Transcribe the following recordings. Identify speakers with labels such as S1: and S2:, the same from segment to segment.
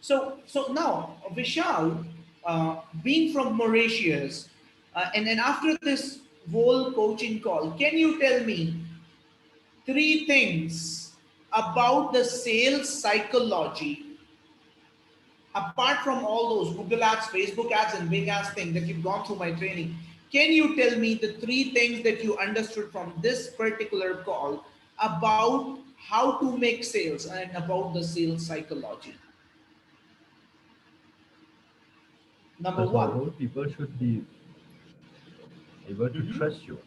S1: So now, Vishal, being from Mauritius, and then after this whole coaching call, can you tell me three things about the sales psychology apart from all those Google ads, Facebook ads, and Bing ads thing that you've gone through my training? Can you tell me the three things that you understood from this particular call about how to make sales and about the sales psychology? Number
S2: First of
S1: one.
S2: all, people should be able to
S1: Mhm.
S2: trust you.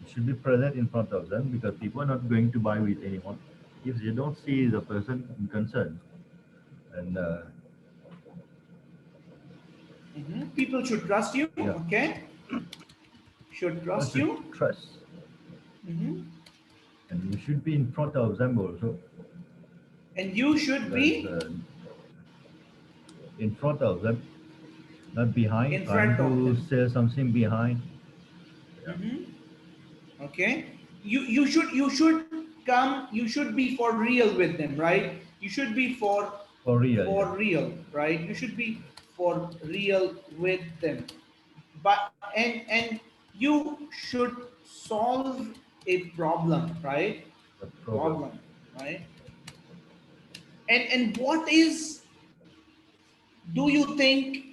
S2: You should be present in front of them because people are not going to buy with anyone if they don't see the person in concern. And
S1: People should trust you,
S2: yeah,
S1: okay? Should
S2: people
S1: trust
S2: should
S1: you.
S2: trust,
S1: hmm
S2: and you should be in front of them also
S1: And you should
S2: because
S1: be
S2: in front of them, not behind,
S1: in
S2: trying
S1: front of
S2: to
S1: them.
S2: sell something behind. Yeah,
S1: Okay? You should come, you should be for real with them, right? You should be
S2: for real.
S1: for
S2: Yeah,
S1: real, right? You should be for real with them. But and you should solve a problem, right?
S2: the problem.
S1: Problem, right? And what is, do you think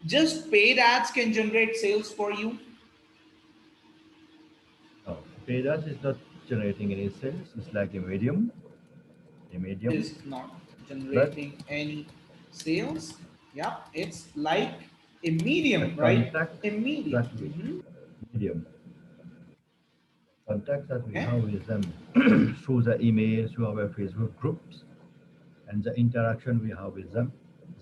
S1: just paid ads can generate sales for you?
S2: No, paid ads is not generating any sales. It's like a medium,
S1: Is not
S2: but
S1: generating any sales. Yeah, it's like a
S2: the
S1: medium, right?
S2: contact
S1: A medium.
S2: that we medium contacts that we
S1: Okay.
S2: have with them through the email, through our Facebook groups, and the interaction we have with them.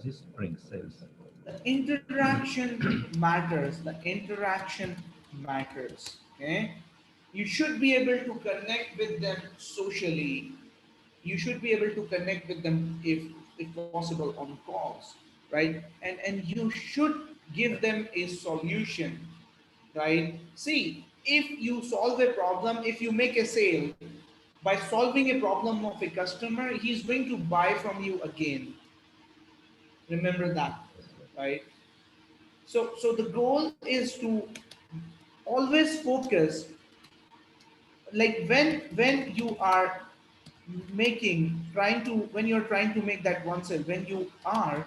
S2: This brings sales.
S1: The interaction matters. The interaction matters. Okay. You should be able to connect with them socially. You should be able to connect with them if possible on calls, right? And you should give them a solution, right? See, if you solve a problem, if you make a sale by solving a problem of a customer, he's going to buy from you again. Remember that, right? So the goal is to always focus, like when you are when you're trying to make that one sale, when you are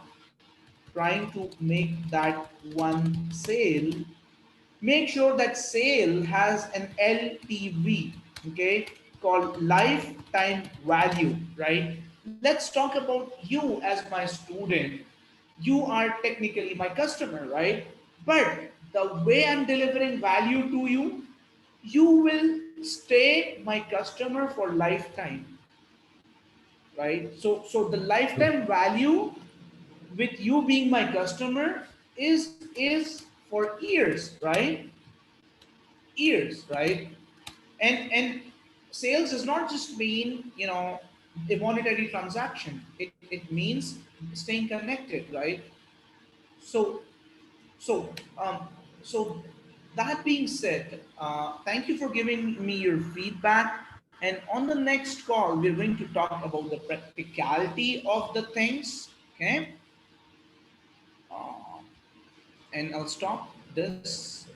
S1: trying to make that one sale, make sure that sale has an LTV, okay, called lifetime value, right? Let's talk about you as my student. You are technically my customer, right? But the way I'm delivering value to you, you will stay my customer for lifetime, right? So the
S2: True.
S1: lifetime value with you being my customer is for years, right? Years, right? And sales does not just mean, a monetary transaction. It means staying connected, right? So so um so that being said, thank you for giving me your feedback. And on the next call, we're going to talk about the practicality of the things. Okay. uh, and I'll stop this